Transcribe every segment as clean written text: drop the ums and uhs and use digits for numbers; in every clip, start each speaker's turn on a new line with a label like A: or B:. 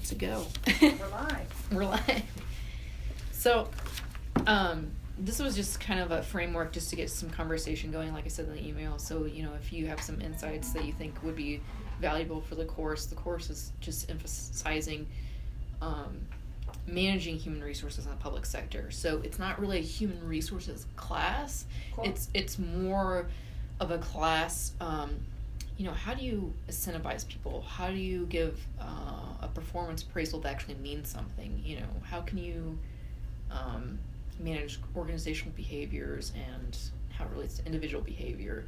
A: to go.
B: We're live.
A: We're live. So, this was just kind of a framework just to get some conversation going, like I said in the email. So, if you have some insights that you think would be valuable for the course is just emphasizing managing human resources in the public sector. So it's not really a human resources class.
B: Cool.
A: It's more of a class. How do you incentivize people? How do you give a performance appraisal that actually means something? How can you manage organizational behaviors and how it relates to individual behavior?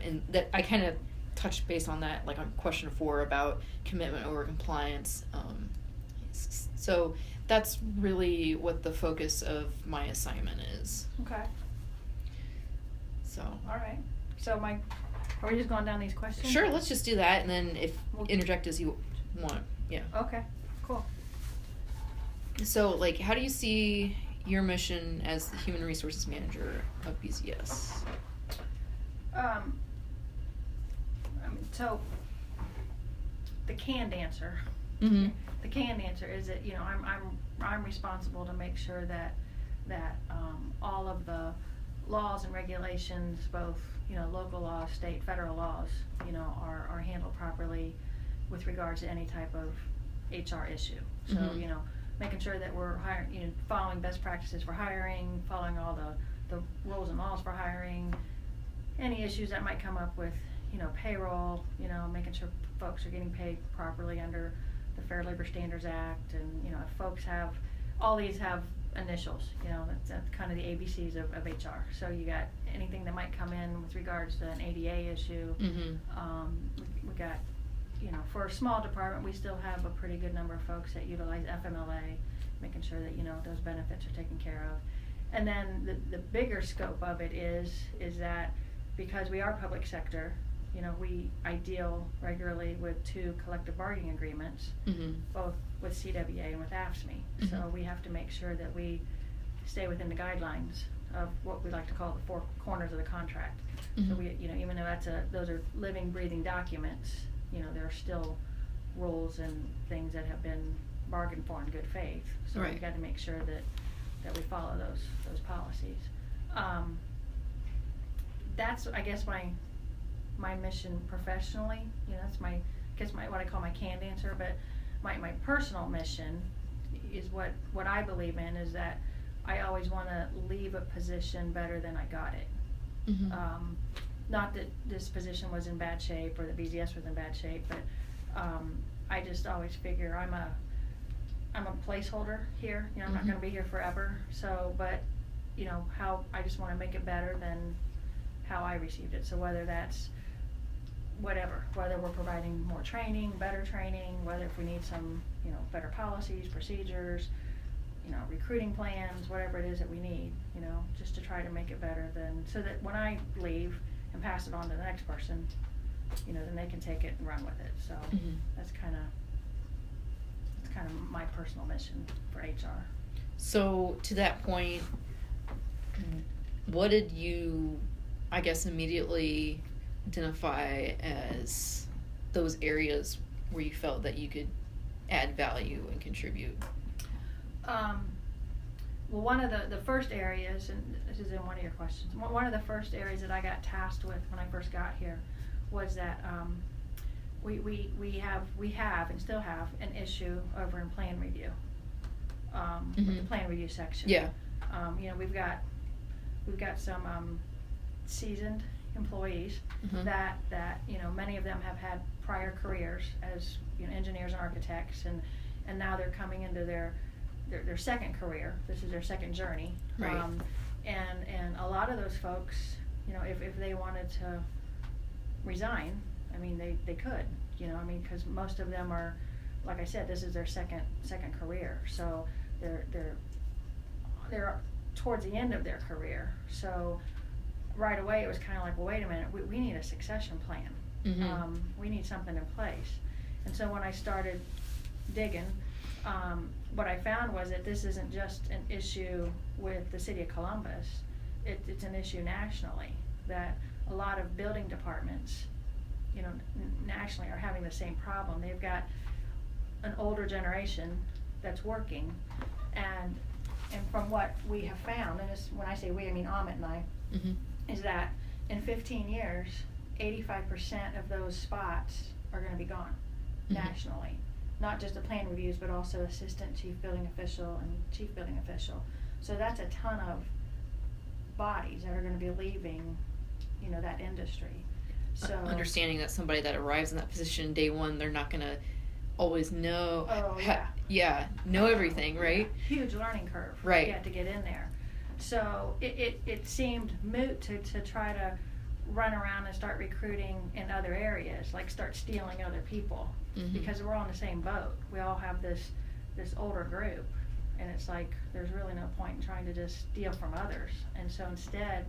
A: And that I kind of touched base on that, like on question 4 about commitment over compliance. So that's really what the focus of my assignment is.
B: Okay.
A: So.
B: All right. So are we just going down these questions?
A: Sure, let's just do that, and then if interject as you want. Yeah.
B: Okay, cool.
A: So, how do you see your mission as the human resources manager of BZS?
B: So the canned answer.
A: Mm-hmm.
B: The canned answer is that I'm responsible to make sure that all of the laws and regulations, both local laws, state, federal laws, are handled properly with regards to any type of HR issue. So
A: Mm-hmm.
B: Making sure that we're hiring, following best practices for hiring, following all the rules and laws for hiring, any issues that might come up with payroll, making sure folks are getting paid properly under the Fair Labor Standards Act, and if folks have, all these have initials, that's kind of the ABCs of HR. So you got anything that might come in with regards to an ADA issue.
A: Mm-hmm.
B: We got, for a small department, we still have a pretty good number of folks that utilize FMLA, making sure that those benefits are taken care of. And then the bigger scope of it is that because we are public sector, I deal regularly with 2 collective bargaining agreements,
A: Mm-hmm.
B: both with CWA and with AFSCME.
A: Mm-hmm.
B: So we have to make sure that we stay within the guidelines of what we like to call the 4 corners of the contract.
A: Mm-hmm.
B: So we, even though those are living, breathing documents, there are still rules and things that have been bargained for in good faith. So
A: right.
B: We've got to make sure that we follow those policies. That's, I guess, my mission professionally. That's what I call my canned answer. But my personal mission is what I believe in, is that I always want to leave a position better than I got it.
A: Mm-hmm.
B: Not that this position was in bad shape or that BZS was in bad shape, but I just always figure I'm a placeholder here. I'm
A: Mm-hmm.
B: not going to be here forever. So, but how I just want to make it better than how I received it. So whether that's whether we're providing more training, better training, whether if we need some better policies, procedures, recruiting plans, whatever it is that we need, just to try to make it better so that when I leave and pass it on to the next person, then they can take it and run with it. So
A: Mm-hmm.
B: that's kind of my personal mission for HR.
A: So to that point, what did you, I guess, immediately identify as those areas where you felt that you could add value and contribute?
B: Well, one of the first areas, and this is in one of your questions, one of the first areas that I got tasked with when I first got here was that we have and still have an issue over in plan review,
A: Mm-hmm.
B: with the plan review section.
A: Yeah.
B: We've got some seasoned employees
A: Mm-hmm.
B: that many of them have had prior careers as engineers and architects, and now they're coming into their second career. This is their second journey.
A: Right.
B: And a lot of those folks, if they wanted to resign, they could, because most of them are, like I said, this is their second career. So they're towards the end of their career. So right away it was kind of like, well, wait a minute, we need a succession plan.
A: Mm-hmm.
B: We need something in place. And so when I started digging, what I found was that this isn't just an issue with the city of Columbus, it's an issue nationally, that a lot of building departments, nationally are having the same problem. They've got an older generation that's working, and from what we have found, and this, when I say we, I mean Amit and I,
A: Mm-hmm.
B: is that in 15 years, 85% of those spots are going to be gone nationally. Not just the plan reviews, but also assistant chief building official and chief building official. So that's a ton of bodies that are going to be leaving, that industry. So
A: Understanding that somebody that arrives in that position day one, they're not going to always know.
B: Oh, yeah.
A: Know everything, right?
B: Yeah. Huge learning curve.
A: Right.
B: Yeah, to get in there. So it seemed moot to try to run around and start recruiting in other areas, like start stealing other people, because we're all in the same boat. We all have this older group, and it's like there's really no point in trying to just steal from others. And so instead,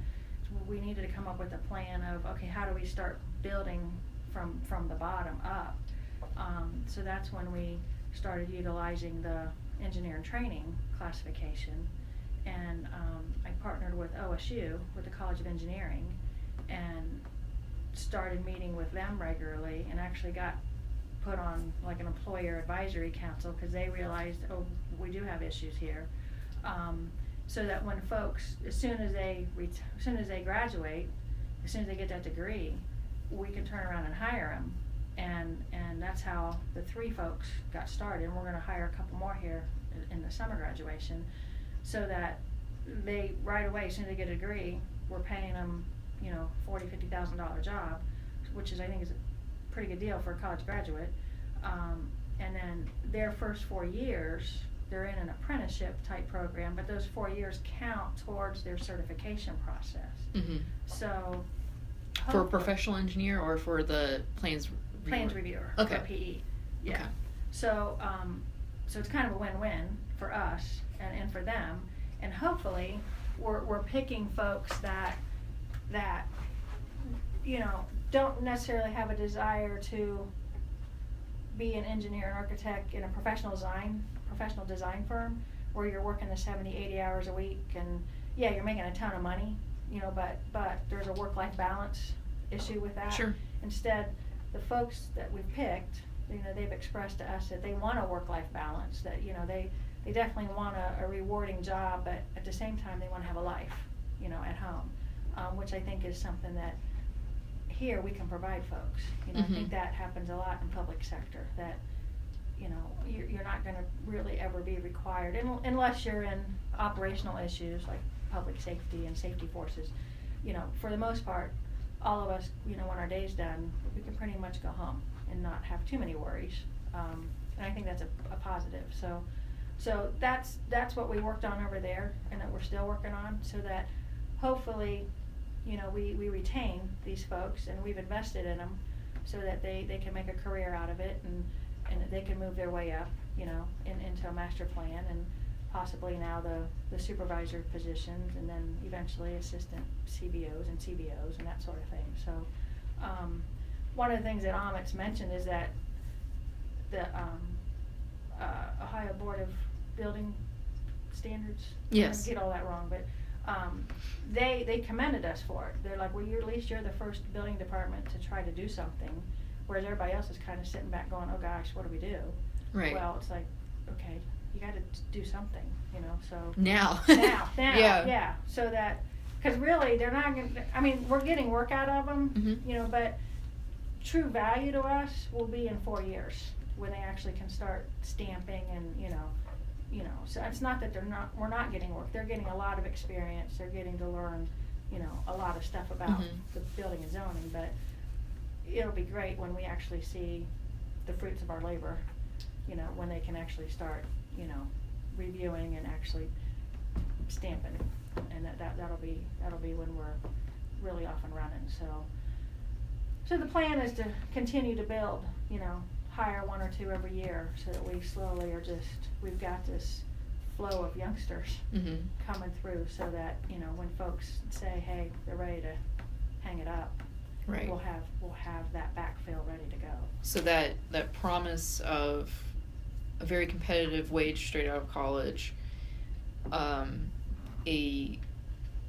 B: we needed to come up with a plan of, okay, how do we start building from the bottom up? So that's when we started utilizing the engineer and training classification, and I partnered with OSU, with the College of Engineering, and started meeting with them regularly, and actually got put on like an employer advisory council, because they realized, oh, we do have issues here. So that when folks, as soon as they graduate, as soon as they get that degree, we can turn around and hire them. And that's how the 3 folks got started, and we're going to hire a couple more here in the summer graduation, so that they right away, as soon as they get a degree, we're paying them, $40,000-$50,000 job, which is, I think, is a pretty good deal for a college graduate. And then their first 4 years, they're in an apprenticeship type program, but those 4 years count towards their certification process.
A: Mm-hmm.
B: So
A: for a professional engineer or for the plans
B: reviewer,
A: okay.
B: For PE. Yeah.
A: Okay.
B: So so it's kind of a win-win for us and for them, and hopefully we're picking folks that don't necessarily have a desire to be an engineer and architect in a professional design firm where you're working the 70-80 hours a week, and yeah, you're making a ton of money, but there's a work-life balance issue with that.
A: Sure.
B: Instead, the folks that we've picked, they've expressed to us that they want a work-life balance, that they definitely want a rewarding job, but at the same time they want to have a life, at home, which I think is something that here we can provide folks. I think that happens a lot in public sector, that you're not going to really ever be required, unless you're in operational issues like public safety and safety forces. For the most part, all of us, when our day's done, we can pretty much go home and not have too many worries. And I think that's a positive. So that's what we worked on over there, and that we're still working on, so that hopefully, we retain these folks, and we've invested in them, so that they can make a career out of it, and they can move their way up, into a master plan, and possibly now the supervisor positions, and then eventually assistant CBOs and CBOs and that sort of thing. So one of the things that Amit's mentioned is that the Ohio Board of Building Standards,
A: yes,
B: I get all that wrong, but they commended us for it. They're like, well, at least you're the first building department to try to do something, whereas everybody else is kind of sitting back going, oh gosh, what do we do?
A: Right.
B: Well, it's like, okay, you got to do something, so
A: now
B: yeah, so that, because really they're not going to, I mean, we're getting work out of them, but true value to us will be in 4 years when they actually can start stamping, and so it's not that we're not getting work. They're getting a lot of experience. They're getting to learn, a lot of stuff about the building and zoning, but it'll be great when we actually see the fruits of our labor, when they can actually start, reviewing and actually stamping, and that'll be when we're really off and running. So the plan is to continue to build, hire 1 or 2 every year, so that we slowly we've got this flow of youngsters coming through, so that when folks say, hey, they're ready to hang it up,
A: right,
B: we'll have that backfill ready to go.
A: So that promise of a very competitive wage straight out of college, a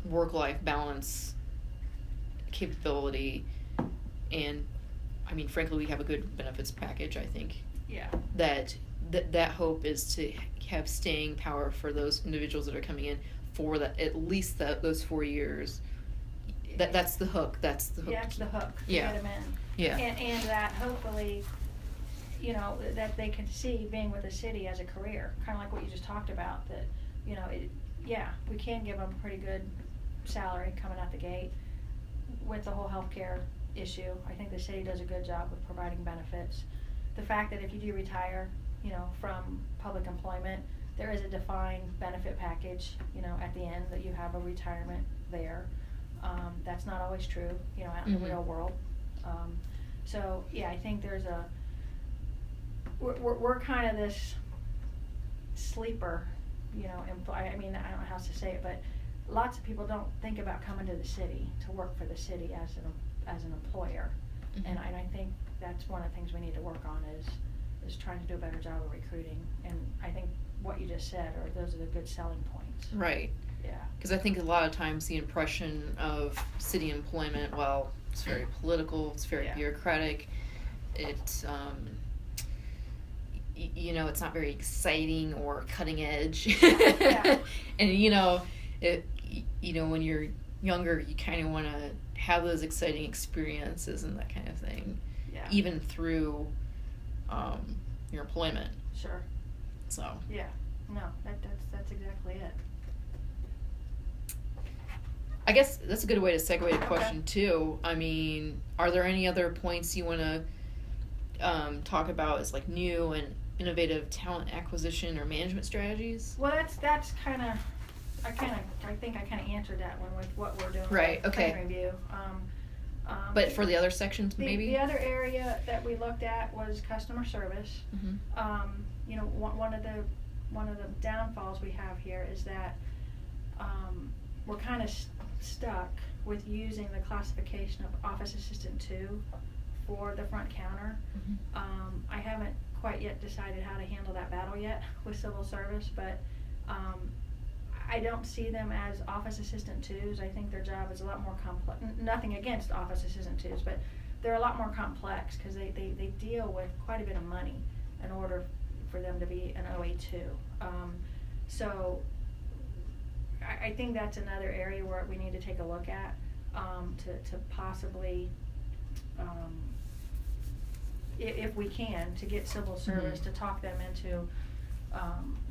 A: work-life balance capability, and I mean, frankly, we have a good benefits package, I think.
B: Yeah.
A: That that hope is to have staying power for those individuals that are coming in for that at least those 4 years. That's the hook. That's the hook.
B: Yeah, that's the hook to
A: Yeah.
B: get them in.
A: Yeah.
B: And that hopefully, that they can see being with the city as a career, kind of like what you just talked about, that, we can give them a pretty good salary coming out the gate with the whole healthcare issue. I think the city does a good job with providing benefits. The fact that if you do retire, from public employment, there is a defined benefit package, at the end, that you have a retirement there. That's not always true, out in the real world. So yeah, I think there's we're kind of this sleeper, I mean, I don't know how else to say it, but lots of people don't think about coming to the city to work for the city as an employer. And I think that's one of the things we need to work on is trying to do a better job of recruiting. And I think what you just said, those are the good selling points.
A: Right.
B: Yeah.
A: Because I think a lot of times the impression of city employment, well, it's very political, it's very bureaucratic, it's it's not very exciting or cutting edge.
B: Yeah.
A: And when you're younger, you kind of want to have those exciting experiences and that kind of thing.
B: Yeah.
A: Even through your employment.
B: Sure.
A: So.
B: Yeah. No, that's exactly it.
A: I guess that's a good way to segue to question two. I mean, are there any other points you want to talk about as like new and innovative talent acquisition or management strategies?
B: Well, that's kind of, I think I kind of answered that one with what we're doing.
A: Right.
B: With
A: Okay.
B: training review.
A: But for the other sections, maybe?
B: The other area that we looked at was customer service. One of the downfalls we have here is that we're kind of stuck with using the classification of Office Assistant 2 for the front counter. I haven't quite yet decided how to handle that battle yet with civil service, but I don't see them as Office Assistant 2s. I think their job is a lot more complex. Nothing against Office Assistant 2s, but they're a lot more complex because they deal with quite a bit of money in order for them to be an OA2. So I think that's another area where we need to take a look at to possibly, if we can, to get civil service to talk them into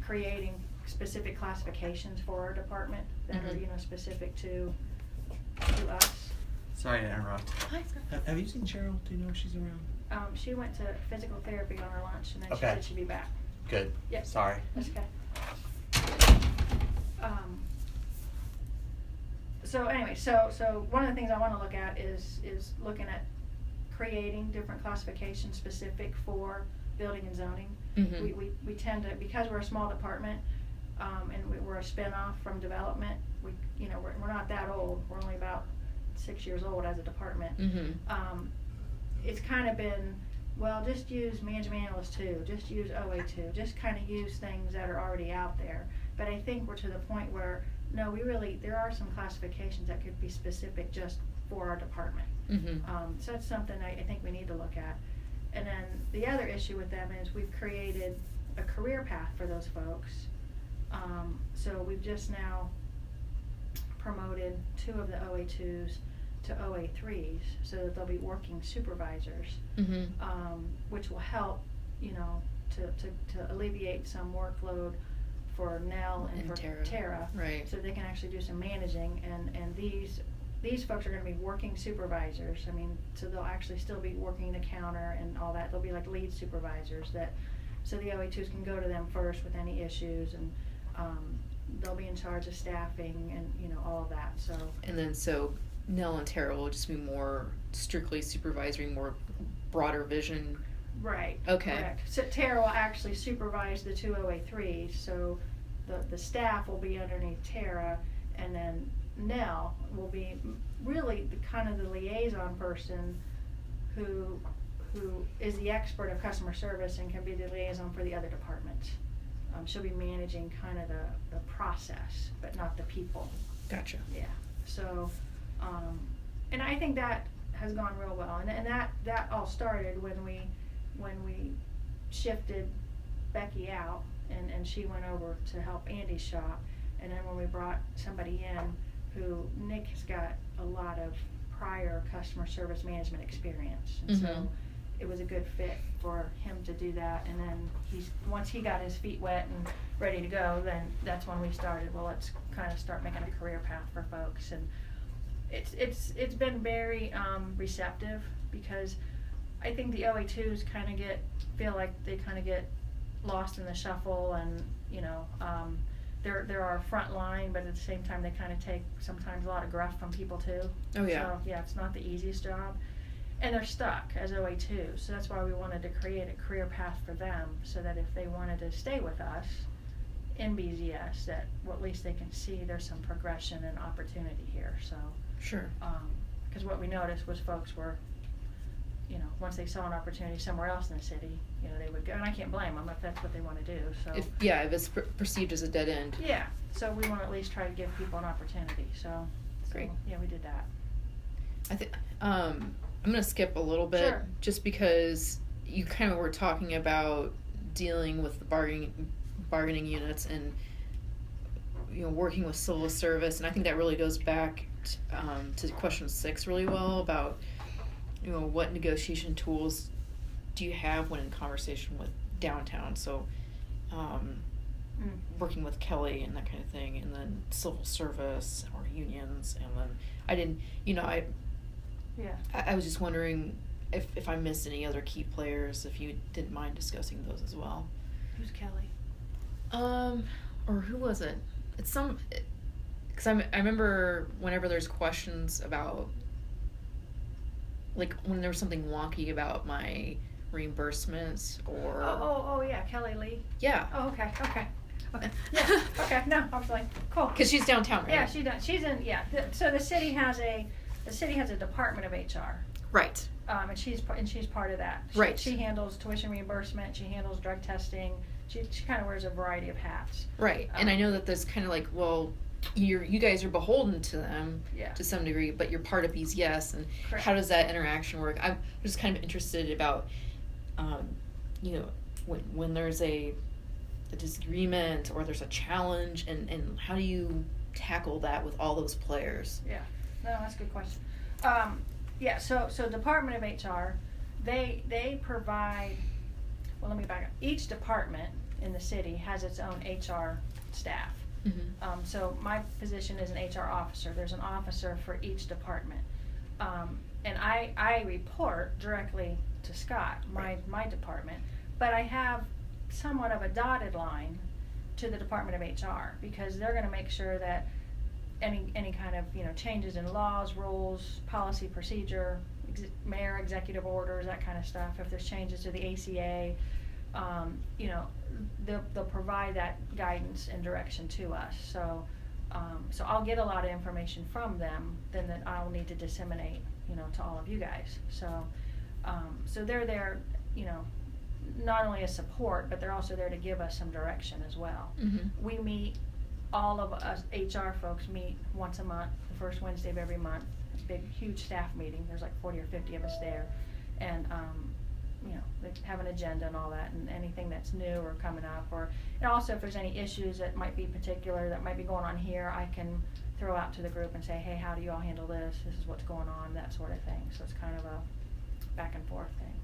B: creating specific classifications for our department that are specific to us.
C: Sorry to interrupt.
A: Hi,
C: Have you seen Cheryl? Do you know if she's around?
B: She went to physical therapy on her lunch, and then she
C: Okay.
B: said she'd be back.
C: Good.
B: Yep.
C: Sorry.
B: That's okay. So anyway, so one of the things I want to look at is looking at creating different classifications specific for building and zoning. We tend to, because we're a small department, and we're a spin-off from development, we're not that old. We're only about 6 years old as a department. It's kind of been, well, just use Management Analyst 2, just use OA2, just kind of use things that are already out there. But I think we're to the point where, no, there are some classifications that could be specific just for our department. So that's something I think we need to look at. And then the other issue with them is we've created a career path for those folks. So we've just now promoted 2 of the OA2s to OA3s so that they'll be working supervisors, which will help, to alleviate some workload for Nell and for Tara,
A: right?
B: So they can actually do some managing, and these folks are going to be working supervisors. I mean, so they'll actually still be working the counter and all that. They'll be like lead supervisors so the OA2s can go to them first with any issues, and they'll be in charge of staffing and all of that.
A: So Nell and Tara will just be more strictly supervisory, more broader vision.
B: Right.
A: Okay.
B: Correct. So Tara will actually supervise the 2 OA3s, so the staff will be underneath Tara, and then Nell will be really the liaison person who is the expert of customer service and can be the liaison for the other departments. She'll be managing kind of the process, but not the people.
A: Gotcha.
B: Yeah. So, and I think that has gone real well, and that all started when we shifted Becky out, and she went over to help Andy's shop. And then when we brought somebody in who, Nick has got a lot of prior customer service management experience. And so it was a good fit for him to do that. And then once he got his feet wet and ready to go, then that's when we started, well, let's kind of start making a career path for folks. And it's been very receptive, because I think the OA2s feel like they kind of get lost in the shuffle, and they're our front line, but at the same time they kind of take sometimes a lot of gruff from people too.
A: Oh yeah.
B: So yeah, it's not the easiest job, and they're stuck as OA2. So that's why we wanted to create a career path for them, so that if they wanted to stay with us in BZS, that at least they can see there's some progression and opportunity here. So
A: sure.
B: Because what we noticed was folks were, once they saw an opportunity somewhere else in the city, they would go, and I can't blame them if that's what they want to do. So
A: if it's perceived as a dead end.
B: Yeah, so we want to at least try to give people an opportunity. So
A: great.
B: Yeah, we did that.
A: I think I'm gonna skip a little bit,
B: Sure.
A: just because you kind of were talking about dealing with the bargaining units and working with civil service, and I think that really goes back to question 6 really well about what negotiation tools do you have when in conversation with downtown. So working with Kelly and that kind of thing, and then civil service or unions, and then I was just wondering if I missed any other key players, if you didn't mind discussing those as well.
B: Who's Kelly?
A: Or who was it? It's because I remember whenever there's questions about, like when there was something wonky about my reimbursements or.
B: Oh yeah, Kelly Lee.
A: Yeah.
B: Oh okay. Yeah. Okay. No, I was like, cool.
A: Because she's downtown, right?
B: Yeah, she does. She's in. Yeah. So the city has a department of HR.
A: Right.
B: And she's part of that.
A: Right.
B: She handles tuition reimbursement. She handles drug testing. She kind of wears a variety of hats.
A: Right. And I know that there's kind of like, well, you guys are beholden to them to some degree, but you're part of BZS, and
B: Correct.
A: How does that interaction work? I'm just kind of interested about, when there's a disagreement or there's a challenge, and how do you tackle that with all those players?
B: Yeah, no, that's a good question. So Department of HR, they provide. Well, let me back up. Each department in the city has its own HR staff.
A: Mm-hmm.
B: So my position is an HR officer. There's an officer for each department, and I report directly to Scott, my department, but I have somewhat of a dotted line to the Department of HR, because they're going to make sure that any kind of changes in laws, rules, policy, procedure, mayor executive orders, that kind of stuff. If there's changes to the ACA, they'll provide that guidance and direction to us. So I'll get a lot of information from them then that I'll need to disseminate, to all of you guys. So they're there, not only as support, but they're also there to give us some direction as well.
A: Mm-hmm.
B: We meet, all of us HR folks meet once a month, the first Wednesday of every month. It's a big, huge staff meeting. There's like 40 or 50 of us there. And, they have an agenda and all that, and anything that's new or coming up, and also if there's any issues that might be particular, that might be going on here, I can throw out to the group and say, hey, how do you all handle this? This is what's going on, that sort of thing. So it's kind of a back and forth thing.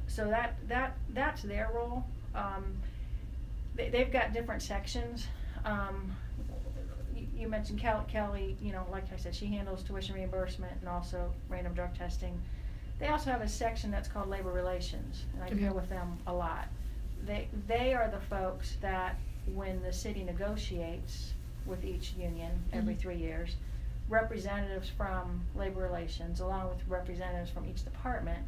B: So that's their role. They've got different sections. You mentioned Kelly, like I said, she handles tuition reimbursement and also random drug testing. They also have a section that's called labor relations, and I deal with them a lot. They are the folks that, when the city negotiates with each union every 3 years, representatives from labor relations, along with representatives from each department,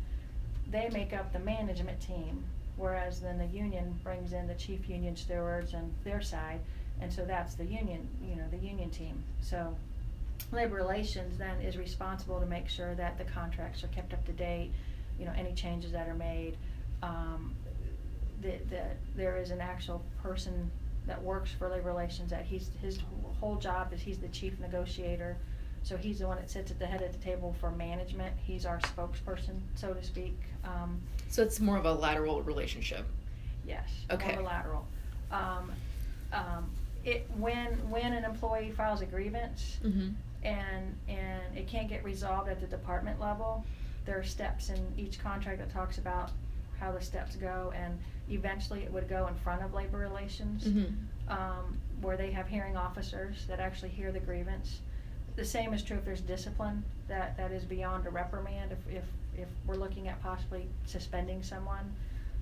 B: they make up the management team, whereas then the union brings in the chief union stewards and their side, and so that's the union, the union team. So labor relations then is responsible to make sure that the contracts are kept up to date, any changes that are made. There is an actual person that works for labor relations that his whole job is he's the chief negotiator. So he's the one that sits at the head of the table for management. He's our spokesperson, so to speak.
A: So it's more of a lateral relationship.
B: yes.
A: Okay.
B: More the lateral. When an employee files a grievance,
A: Mm-hmm.
B: and it can't get resolved at the department level, there are steps in each contract that talks about how the steps go, and eventually it would go in front of labor relations, where they have hearing officers that actually hear the grievance. The same is true if there's discipline that is beyond a reprimand. If we're looking at possibly suspending someone,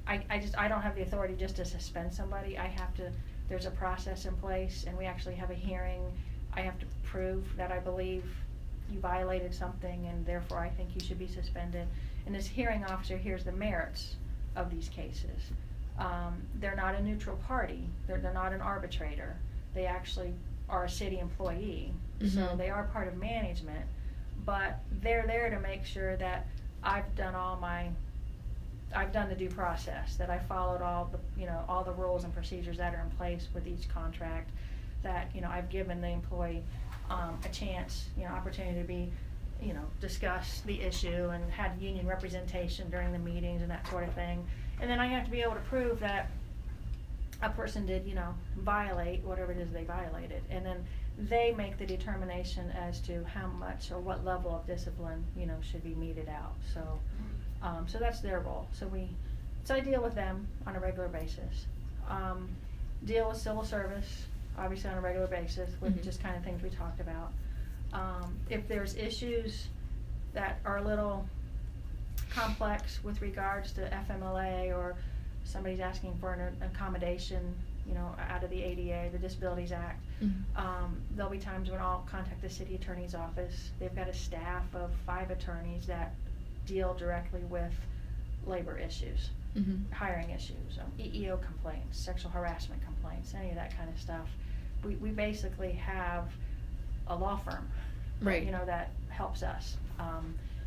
B: I don't have the authority just to suspend somebody. There's a process in place, and we actually have a hearing. I have to prove that I believe you violated something, and therefore I think you should be suspended. And this hearing officer hears the merits of these cases. They're not a neutral party. They're not an arbitrator. They actually are a city employee, so they are part of management. But they're there to make sure that I've done the due process, that I followed all the rules and procedures that are in place with each contract, that I've given the employee a chance, opportunity to be, discuss the issue and had union representation during the meetings and that sort of thing. And then I have to be able to prove that a person did, violate whatever it is they violated. And then they make the determination as to how much or what level of discipline, should be meted out. So that's their role. So I deal with them on a regular basis. Deal with civil service, obviously on a regular basis, with just kind of things we talked about. If there's issues that are a little complex with regards to FMLA, or somebody's asking for an accommodation, out of the ADA, the Disabilities Act, there'll be times when I'll contact the city attorney's office. They've got a staff of 5 attorneys that deal directly with labor issues, hiring issues, EEO complaints, sexual harassment complaints, any of that kind of stuff. We basically have a law firm,
A: right?
B: That helps us.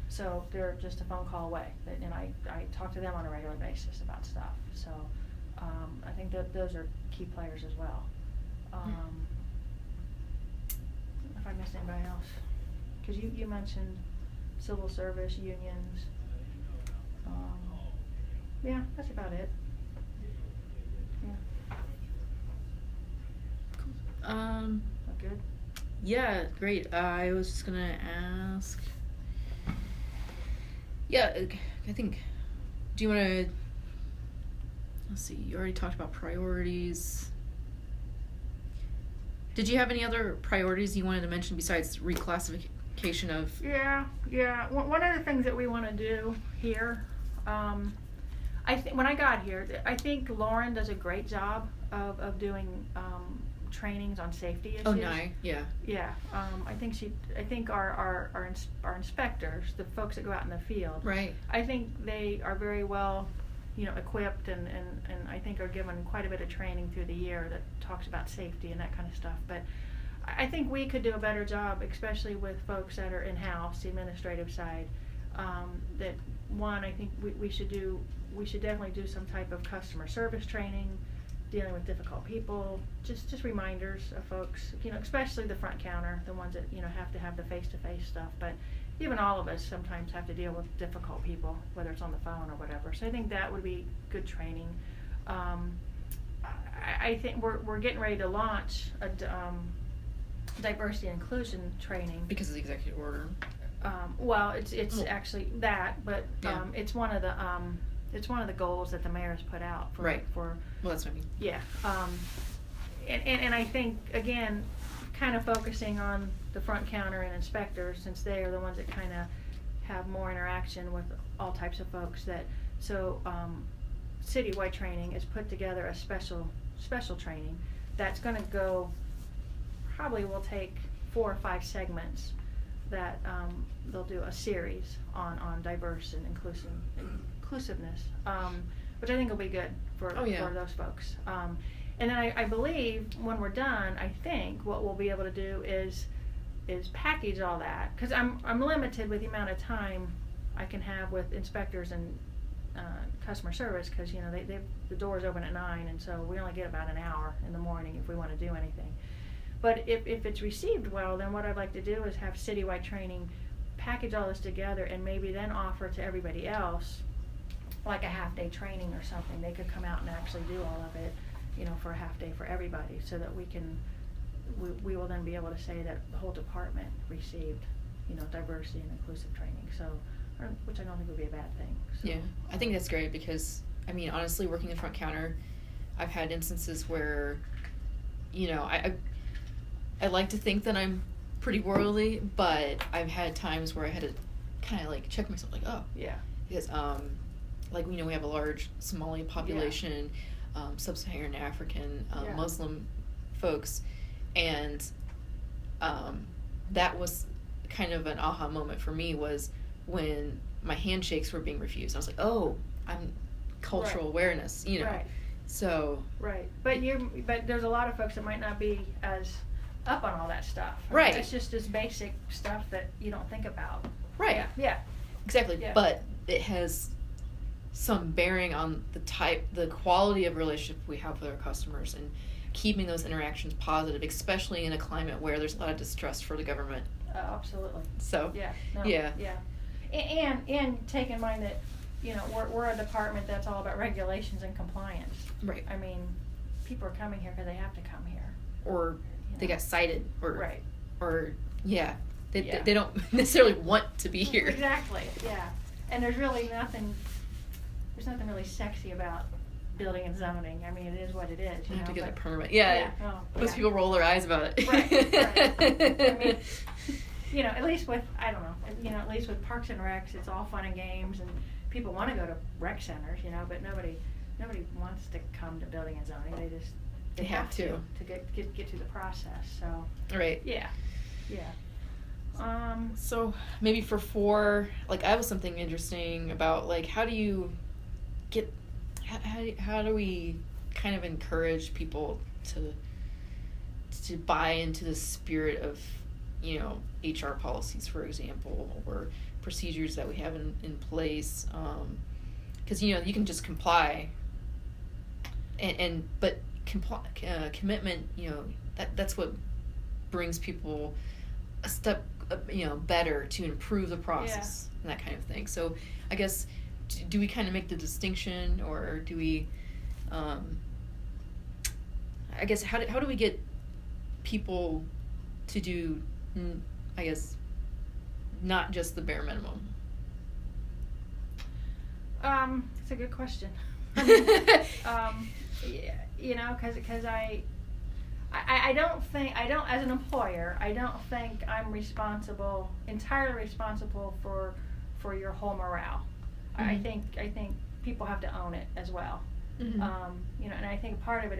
B: So they're just a phone call away, and I talk to them on a regular basis about stuff. So I think that those are key players as well. If I missed anybody else, because you mentioned civil service, unions. Yeah, that's about it. Yeah. Good.
A: Yeah, great. I was just gonna ask. Yeah, I think. Do you want to? Let's see. You already talked about priorities. Did you have any other priorities you wanted to mention besides reclassification of?
B: Yeah. One of the things that we want to do here, when I got here, I think Lauren does a great job of doing trainings on safety issues.
A: Oh, no, yeah.
B: Yeah, I think our inspectors, the folks that go out in the field,
A: right.
B: I think they are very well, equipped and I think are given quite a bit of training through the year that talks about safety and that kind of stuff. But I think we could do a better job, especially with folks that are in-house, the administrative side. I think we should definitely do some type of customer service training, dealing with difficult people, just reminders of folks, especially the front counter, the ones that, have to have the face-to-face stuff. But even all of us sometimes have to deal with difficult people, whether it's on the phone or whatever. So I think that would be good training. I think we're getting ready to launch a diversity and inclusion training.
A: Because of the executive order.
B: Well, it's actually that, but it's one of the goals that the mayor has put out for.
A: Right.
B: Well,
A: that's what I mean.
B: Yeah. And I think, again, kind of focusing on the front counter and inspectors, since they are the ones that kind of have more interaction with all types of folks. Citywide training is put together a special training that's going to go. Probably will take 4 or 5 segments that they'll do a series on diverse and inclusiveness, which I think will be good for those folks. And then I believe when we're done, I think what we'll be able to do is package all that, because I'm limited with the amount of time I can have with inspectors and customer service, because the doors open at 9, and so we only get about an hour in the morning if we want to do anything. But if it's received well, then what I'd like to do is have citywide training, package all this together, and maybe then offer to everybody else like a half-day training or something. They could come out and actually do all of it, for a half day for everybody, so that we will then be able to say that the whole department received, diversity and inclusive training. So, which I don't think would be a bad thing. So.
A: Yeah, I think that's great because, I mean, honestly, working the front counter, I've had instances where, I like to think that I'm pretty worldly, but I've had times where I had to kind of like check myself, like, oh,
B: yeah,
A: because like we have a large Somali population, sub-Saharan African, Muslim folks, and that was kind of an aha moment for me, was when my handshakes were being refused. I was like, oh, I'm cultural awareness,
B: Right.
A: So.
B: Right, but there's a lot of folks that might not be as up on all that stuff.
A: Right.
B: It's just this basic stuff that you don't think about.
A: Right.
B: Yeah.
A: Exactly.
B: Yeah.
A: But it has some bearing on the quality of relationship we have with our customers, and keeping those interactions positive, especially in a climate where there's a lot of distrust for the government.
B: Absolutely.
A: So.
B: Yeah.
A: Yeah.
B: And take in mind that, we're a department that's all about regulations and compliance.
A: Right.
B: I mean, people are coming here because they have to come here.
A: Or they got cited, or.
B: Right.
A: Or they don't necessarily want to be here.
B: Exactly. Yeah. And there's nothing really sexy about building and zoning. I mean, it is what it is.
A: You have to get it permanent. Yeah. Most people roll their eyes about it.
B: Right. I mean, at least with, I don't know, at least with Parks and Recs, it's all fun and games, and people want to go to rec centers, but nobody wants to come to building and zoning. They have to get through the process. So.
A: Right.
B: Yeah.
A: So maybe for 4, like, I have something interesting about, like, how do we kind of encourage people to buy into the spirit of, HR policies, for example, or procedures that we have in place, because you can just comply, but commitment, that's what brings people a step better to improve the process, and that kind of thing. So I guess, do we kind of make the distinction, or do we I guess how do we get people to do, I guess, not just the bare minimum?
B: It's a good question. Because I don't, as an employer, I don't think I'm entirely responsible for your whole morale.
A: Mm-hmm.
B: I think people have to own it as well.
A: Mm-hmm.
B: And I think a lot of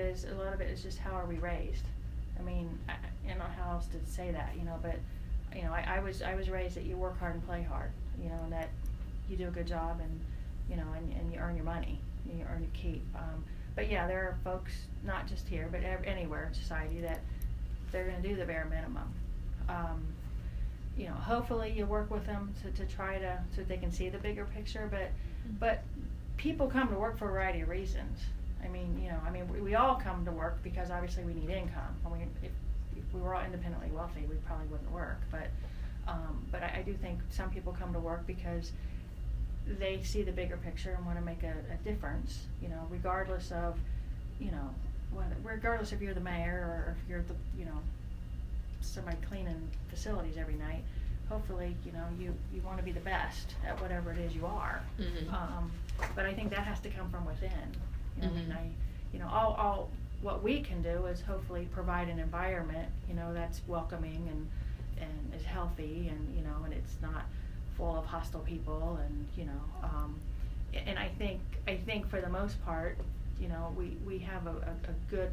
B: it is just how are we raised. I mean, I don't know how else to say that, but, I was raised that you work hard and play hard, and that you do a good job, and, and you earn your money, you earn your keep. But yeah, there are folks, not just here, but anywhere in society, that they're going to do the bare minimum. Hopefully you work with them to try to, so they can see the bigger picture, but people come to work for a variety of reasons. We all come to work because obviously we need income. If we were all independently wealthy, we probably wouldn't work. But I do think some people come to work because they see the bigger picture and want to make a difference. Regardless of, regardless if you're the mayor or if you're the, somebody cleaning facilities every night. Hopefully, you want to be the best at whatever it is you are.
A: Mm-hmm.
B: But I think that has to come from within. All what we can do is hopefully provide an environment, that's welcoming and is healthy, and it's not full of hostile people, and I think for the most part, we have a good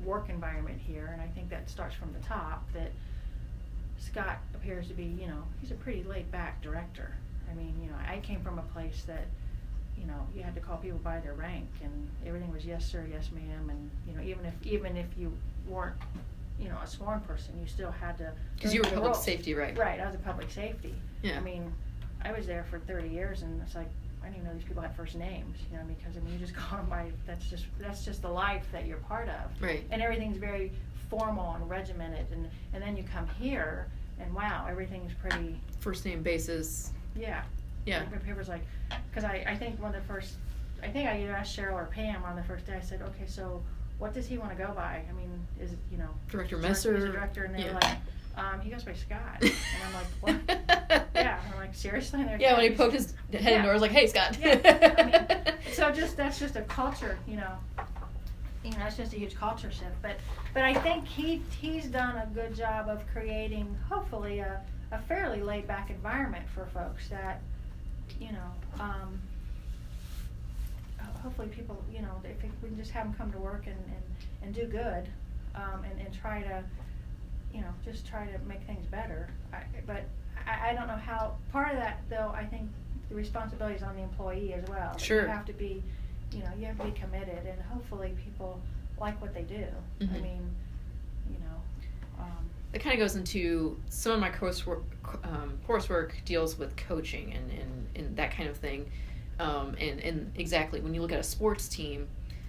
B: work environment here, and I think that starts from the top. That Scott appears to be, he's a pretty laid back director. I came from a place that, you had to call people by their rank, and everything was yes sir, yes ma'am, and even if you weren't, a sworn person, you still had to.
A: Because you were public safety, right?
B: Right, I was a public safety.
A: Yeah.
B: I was there for 30 years, and it's like, I didn't even know these people had first names, because you just call them by, that's just the life that you're part of.
A: Right.
B: And everything's very formal and regimented, and then you come here, and wow, everything's pretty.
A: First name basis.
B: Yeah.
A: Yeah.
B: The paper's like, because I think one of the first, I think I either asked Cheryl or Pam on the first day, I said, okay, so what does he want to go by? I mean, is it,
A: Director
B: is
A: Messer?
B: He's a director, and they were
A: Yeah.
B: like, he goes by Scott. And I'm like, what? Yeah, I'm like, seriously? And
A: Yeah, when he poked his head in the door, I was like, hey, Scott.
B: Yeah, I mean, so that's just a culture, it's just a huge culture shift. But I think he's done a good job of creating, hopefully, a fairly laid back environment for folks that, hopefully people, if we can just have them come to work and do good, and try to, just try to make things better. But I don't know how, part of that though, I think the responsibility is on the employee as well.
A: Sure.
B: You have to be, you have to be committed, and hopefully people like what they do.
A: Mm-hmm.
B: I mean,
A: It kind of goes into some of my coursework deals with coaching and that kind of thing. And exactly, when you look at a sports team,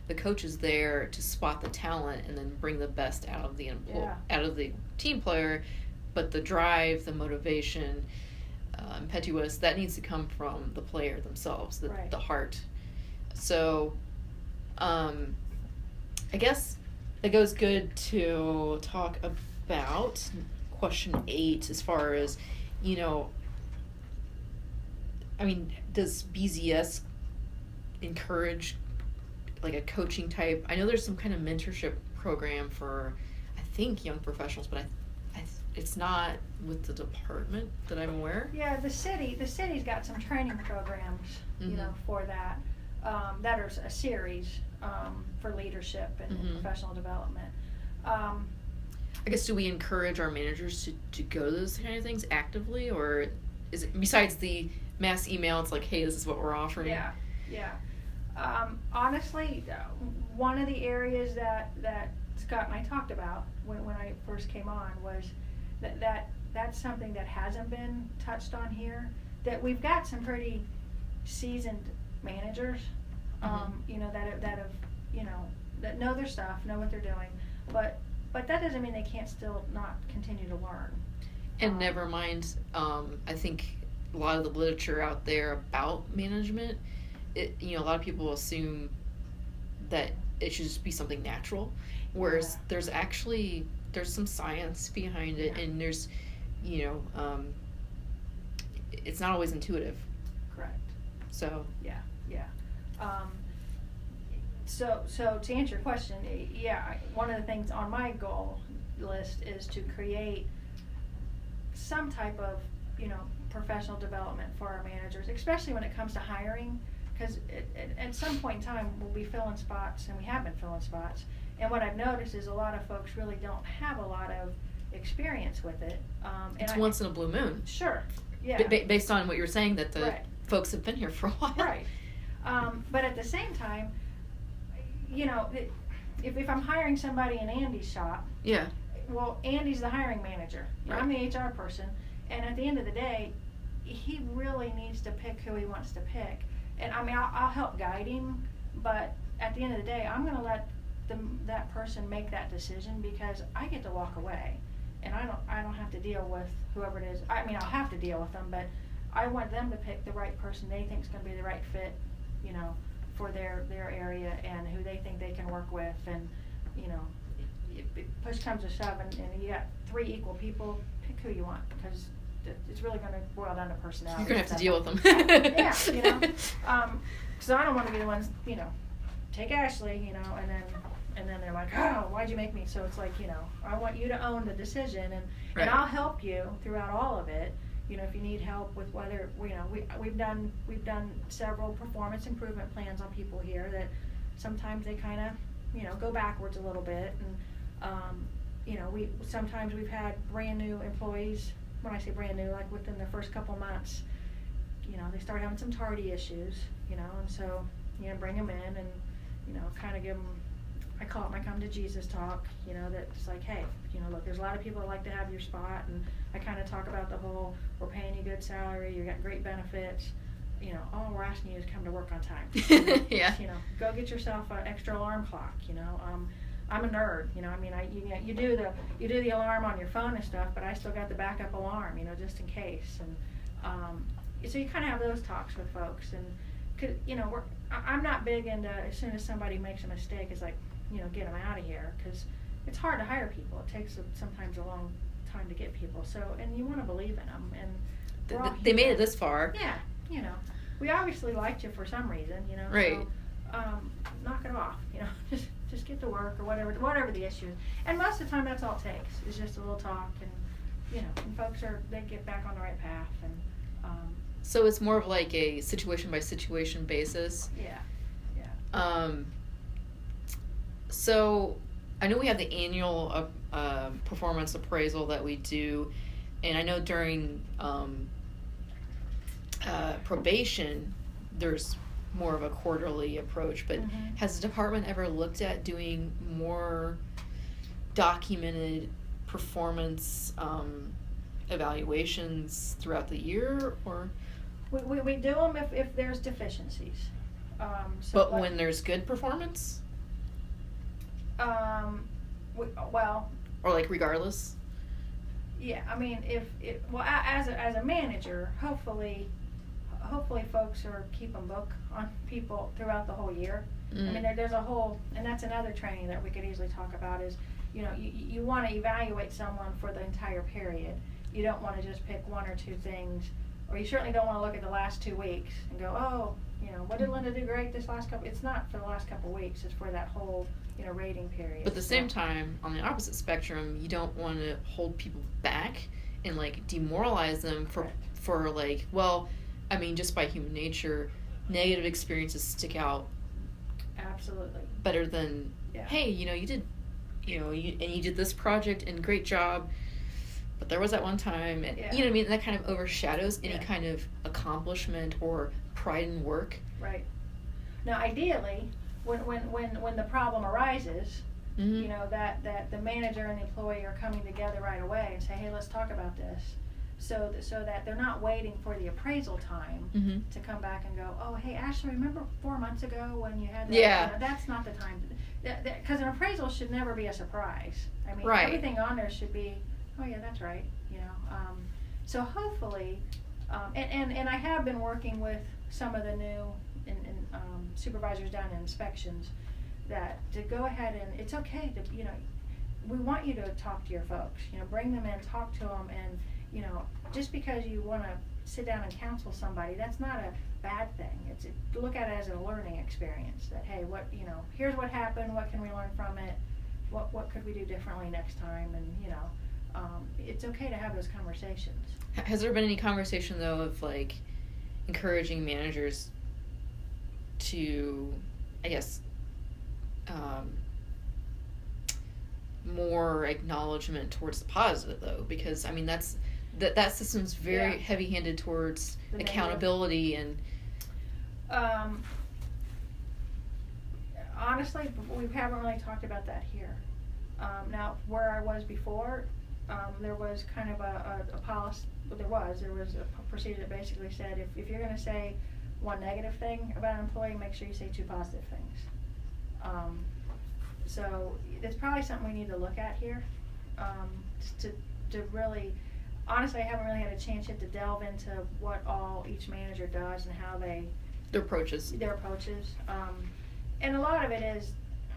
A: the coach is there to spot the talent and then bring the best out of the out of the team player, but the drive, the motivation, impetuous, that needs to come from the player themselves, the heart. So, I guess it goes good to talk about question 8 as far as, I mean, does BZS encourage like a coaching type? I know there's some kind of mentorship program for, I think, young professionals, but it's not with the department that I'm aware.
B: Yeah, the city's got some training programs, for that. That are a series for leadership and professional development.
A: I guess, do we encourage our managers to go to those kind of things actively, or is it, besides the mass email, it's like, hey, this is what we're offering?
B: Yeah. Honestly, one of the areas that Scott and I talked about when I first came on was that's something that hasn't been touched on here. That we've got some pretty seasoned managers, that know their stuff, know what they're doing, but that doesn't mean they can't still not continue to learn.
A: And never mind, I think a lot of the literature out there about management, a lot of people assume that it should just be something natural, whereas there's some science behind it, and there's, it's not always intuitive.
B: Correct.
A: So.
B: Yeah. So to answer your question, one of the things on my goal list is to create some type of, professional development for our managers, especially when it comes to hiring, because at some point in time we'll be filling spots, and we have been filling spots. And what I've noticed is a lot of folks really don't have a lot of experience with it.
A: It's once in a blue moon.
B: Sure. Yeah.
A: Based on what you were saying, that the folks have been here for a while.
B: Right. But at the same time, if I'm hiring somebody in Andy's shop, well, Andy's the hiring manager. I'm the HR person, and at the end of the day, he really needs to pick who he wants to pick. And I mean, I'll help guide him, but at the end of the day, I'm going to let that person make that decision, because I get to walk away, and I don't have to deal with whoever it is. I mean, I'll have to deal with them, but I want them to pick the right person they think is going to be the right fit, for their area, and who they think they can work with. And if push comes to shove, and you got 3 equal people, pick who you want, because it's really going to boil down to personality.
A: You're going to have to deal with them.
B: So I don't want to be the ones, take Ashley, and then they're like, oh, why'd you make me? So it's like, I want you to own the decision, and I'll help you throughout all of it. If you need help with whether, we've done several performance improvement plans on people here that sometimes they kind of, go backwards a little bit, and sometimes we've had brand new employees. When I say brand new, like within the first couple months, they start having some tardy issues, and so bring them in and kind of give them, I call it my come to Jesus talk, that's like, hey, look, there's a lot of people that like to have your spot, and I kind of talk about the whole, we're paying you good salary, you got great benefits, all we're asking you is come to work on time. Go get yourself an extra alarm clock, I'm a nerd, I mean, you do the alarm on your phone and stuff, but I still got the backup alarm, just in case. And so you kind of have those talks with folks, and cause, you know, I'm not big into as soon as somebody makes a mistake, it's like, you know, get them out of here, because it's hard to hire people. It takes sometimes a long time to get people. So, and you want to believe in them, and
A: they made it this far.
B: Yeah, you know, we obviously liked you for some reason, you know.
A: Right.
B: So, knock it off, you know, just get to work or whatever the issue is. And most of the time, that's all it takes is just a little talk, and you know, and folks they get back on the right path, and.
A: So it's more of like a situation by situation basis.
B: Yeah.
A: So I know we have the annual performance appraisal that we do, and I know during probation there's more of a quarterly approach, but has the department ever looked at doing more documented performance evaluations throughout the year, or?
B: We do them if there's deficiencies. So
A: but when there's good performance?
B: Well.
A: Or like regardless?
B: Yeah, I mean, as a manager, hopefully folks are keeping book on people throughout the whole year. I mean, there's a whole, and that's another training that we could easily talk about is, you know, you want to evaluate someone for the entire period. You don't want to just pick one or two things, or you certainly don't want to look at the last 2 weeks and go, oh, you know, what did Linda do great this last couple? It's not for the last couple of weeks. It's for that whole, you know, rating period.
A: But at the same time, on the opposite spectrum, you don't want to hold people back and like demoralize them for like, well, I mean, just by human nature, negative experiences stick out.
B: Absolutely.
A: Better than, hey, you know, you did, you know, you did this project and great job. But there was that one time, and you know what I mean? That kind of overshadows any kind of accomplishment or pride in work.
B: Right. Now, ideally, when the problem arises, you know, that the manager and the employee are coming together right away and say, hey, let's talk about this, so that they're not waiting for the appraisal time to come back and go, oh, hey, Ashley, remember 4 months ago when you had that?
A: Yeah.
B: You know, that's not the time. Because an appraisal should never be a surprise. I mean, everything on there should be, oh yeah, that's right, you know. So hopefully, and I have been working with some of the new supervisors down in inspections that to go ahead, and it's okay to, you know, we want you to talk to your folks, you know, bring them in, talk to them, and, you know, just because you want to sit down and counsel somebody, that's not a bad thing. Look at it as a learning experience, that, hey, what, you know, here's what happened, what can we learn from it, what could we do differently next time, and, you know, it's okay to have those conversations.
A: Has there been any conversation, though, of, like, encouraging managers to, I guess, more acknowledgement towards the positive, though? Because, I mean, that system's very heavy-handed towards the accountability
B: and... honestly, we haven't really talked about that here. Now, where I was before, there was kind of a policy. There was a procedure that basically said if you're going to say one negative thing about an employee, make sure you say 2 positive things. So it's probably something we need to look at here, to really. Honestly, I haven't really had a chance yet to delve into what all each manager does and how
A: their approaches.
B: And a lot of it is,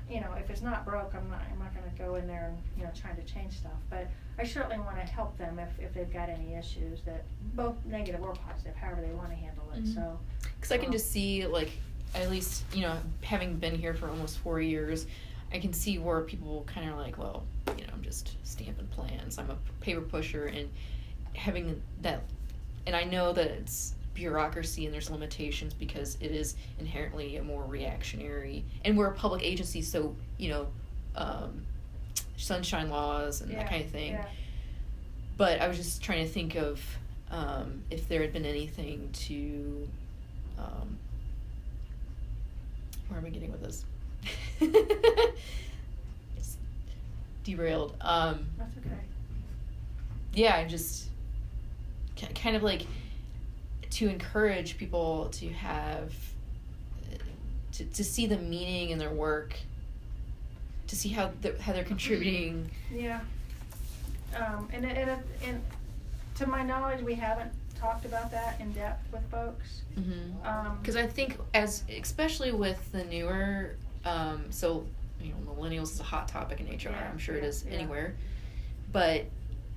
B: you know, if it's not broke, I'm not going to go in there and, you know, trying to change stuff. But I certainly want to help them if they've got any issues, that both negative or positive, however they want to handle it. So,
A: because I can just see, like, at least, you know, having been here for almost 4 years, I can see where people kind of like, well, you know, I'm just stamping plans. I'm a paper pusher, and having that, and I know that it's bureaucracy and there's limitations because it is inherently a more reactionary, and we're a public agency, so, you know, sunshine laws and that kind of thing. But I was just trying to think of if there had been anything to where am I getting with this? It's derailed.
B: That's okay.
A: Yeah, I just kind of like to encourage people to have to see the meaning in their work, to see how they're contributing.
B: Yeah. And to my knowledge, we haven't talked about that in depth with folks.
A: Because I think especially with the newer, so, millennials is a hot topic in HR. I'm sure it is anywhere. But,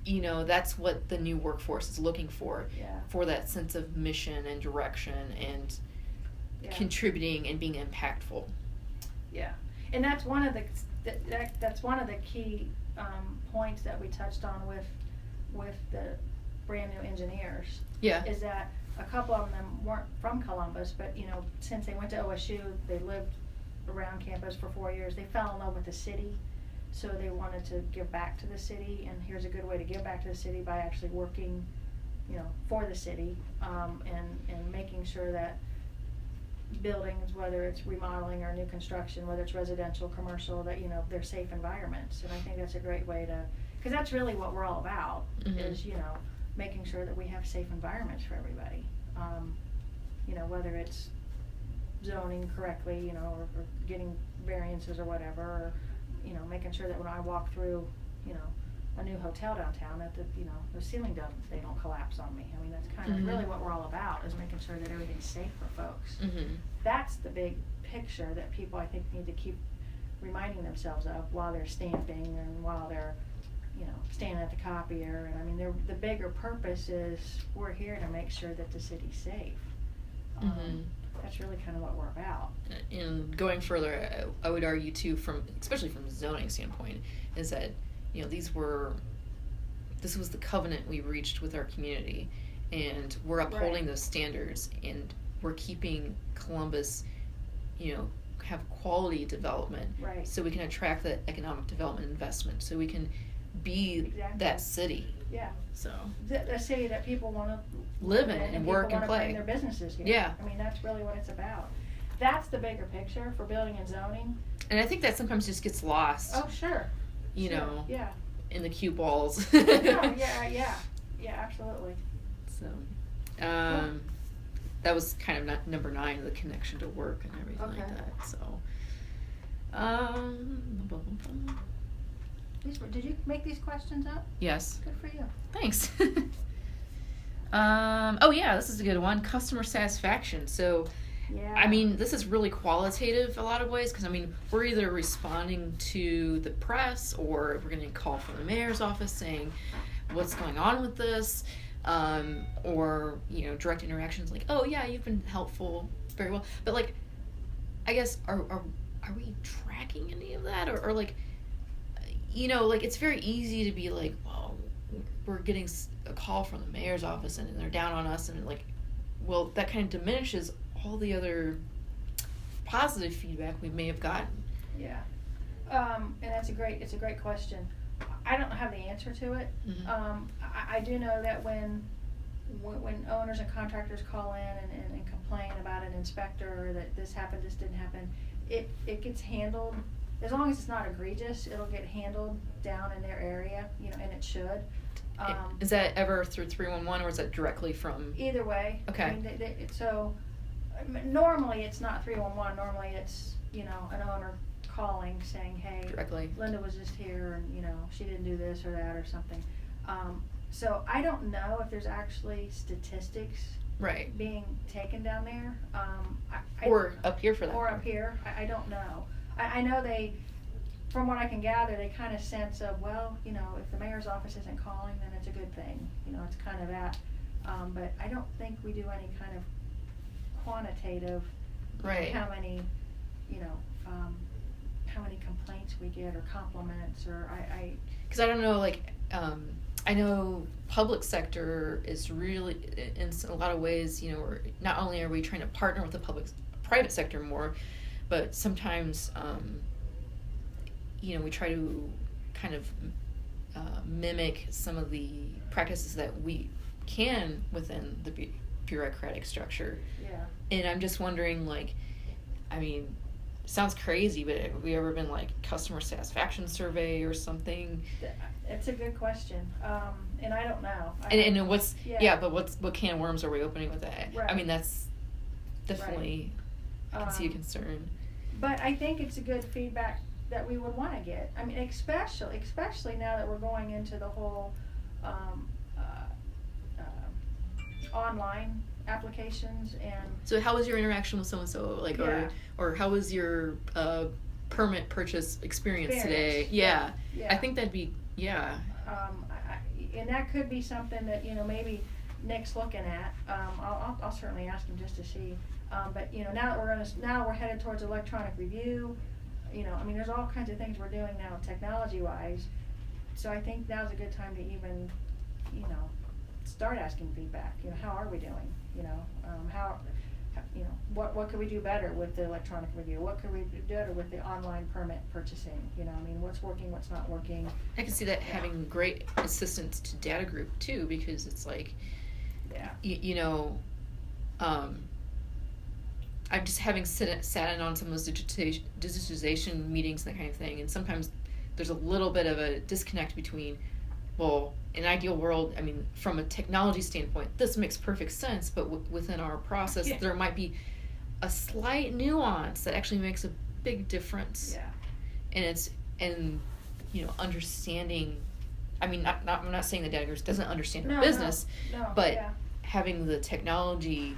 A: that's what the new workforce is looking for that sense of mission and direction and contributing and being impactful.
B: Yeah, and that's one of the key points that we touched on with the brand new engineers.
A: Yeah.
B: Is that a couple of them weren't from Columbus, but since they went to OSU, they lived around campus for 4 years. They fell in love with the city, so they wanted to give back to the city. And here's a good way to give back to the city by actually working, for the city, and making sure that buildings, whether it's remodeling or new construction, whether it's residential, commercial, that they're safe environments. And I think that's a great way to, because that's really what we're all about, is making sure that we have safe environments for everybody. Whether it's zoning correctly, or getting variances or whatever, or making sure that when I walk through a new hotel downtown, that the ceiling they don't collapse on me. I mean, that's kind of really what we're all about, is making sure that everything's safe for folks. That's the big picture that people, I think, need to keep reminding themselves of while they're stamping and while they're standing at the copier. And I mean, the bigger purpose is we're here to make sure that the city's safe. That's really kind of what we're about.
A: And going further, I would argue too, especially from a zoning standpoint, is that this was the covenant we reached with our community, and we're upholding those standards, and we're keeping Columbus, have quality development, so we can attract that economic development investment, so we can be that city.
B: Yeah.
A: So
B: a city that people want to
A: live in and work and play.
B: Bring their businesses here.
A: Yeah.
B: I mean, that's really what it's about. That's the bigger picture for building and zoning.
A: And I think that sometimes just gets lost.
B: Oh, sure. Yeah.
A: In the cue balls.
B: Yeah, absolutely.
A: So, that was kind of number 9, the connection to work and everything like that. So,
B: did you make these questions up?
A: Yes.
B: Good for you.
A: Thanks. Oh yeah, this is a good one. Customer satisfaction. So, I mean, this is really qualitative a lot of ways, because we're either responding to the press, or we're getting a call from the mayor's office saying what's going on with this, or direct interactions like, oh yeah, you've been helpful, very well. But like, I guess are we tracking any of that, or like, it's very easy to be like, well, we're getting a call from the mayor's office and they're down on us, and like, well, that kind of diminishes all the other positive feedback we may have gotten.
B: Yeah. And it's a great question. I don't have the answer to it. I do know that when owners and contractors call in and complain about an inspector, or that this happened, this didn't happen, it gets handled. As long as it's not egregious, it'll get handled down in their area, and it should.
A: Is that ever through 311, or is that directly from?
B: Either way.
A: Okay.
B: So normally it's not 311. Normally it's an owner calling saying, hey,
A: directly,
B: Linda was just here, and she didn't do this or that or something. So I don't know if there's actually statistics being taken down there.
A: Or up here for that.
B: Or up here. I don't know. I know from what I can gather, they kind of sense of, well, if the mayor's office isn't calling, then it's a good thing. It's kind of that. But I don't think we do any kind of quantitative, how many, how many complaints we get, or compliments, or
A: because I don't know, like, I know public sector is really, in a lot of ways, not only are we trying to partner with the private sector more, but sometimes, we try to kind of mimic some of the practices that we can within the bureaucratic structure.
B: Yeah.
A: And I'm just wondering, like, sounds crazy, but have we ever been like customer satisfaction survey or something?
B: It's a good question, and I don't know.
A: And what's but what can of worms are we opening with that?
B: Right.
A: That's definitely I can see a concern.
B: But I think it's a good feedback that we would want to get. especially now that we're going into the whole online applications and.
A: So how was your interaction with so-and-so, like, or how was your permit purchase experience today? Yeah. I think that'd be,
B: and that could be something that, maybe Nick's looking at. I'll certainly ask him just to see. But now that we're headed towards electronic review, there's all kinds of things we're doing now technology-wise. So I think now's a good time to even, start asking feedback. How are we doing? What could we do better with the electronic review? What could we do better with the online permit purchasing? What's working, what's not working?
A: I can see that having great assistance to data group too, because it's like, I'm just having sat in on some of those digitization meetings and that kind of thing, and sometimes there's a little bit of a disconnect between, well, in an ideal world, from a technology standpoint, this makes perfect sense, but within our process, there might be a slight nuance that actually makes a big difference. Yeah. And understanding, I'm not saying the data group doesn't understand our business, but having the technology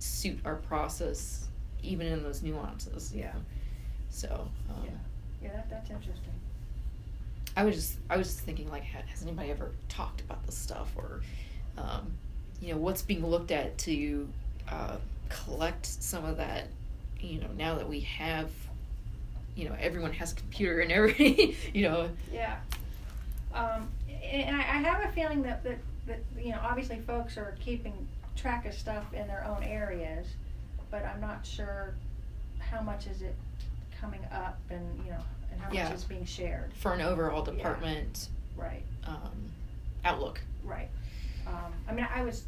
A: suit our process, even in those nuances. Yeah. So.
B: That's interesting.
A: I was just thinking, like, has anybody ever talked about this stuff, or, what's being looked at to collect some of that, now that we have, everyone has a computer and everybody,
B: Yeah. And I have a feeling that obviously folks are keeping track of stuff in their own areas, but I'm not sure how much is it coming up and how much is being shared
A: for an overall department outlook.
B: Right. I was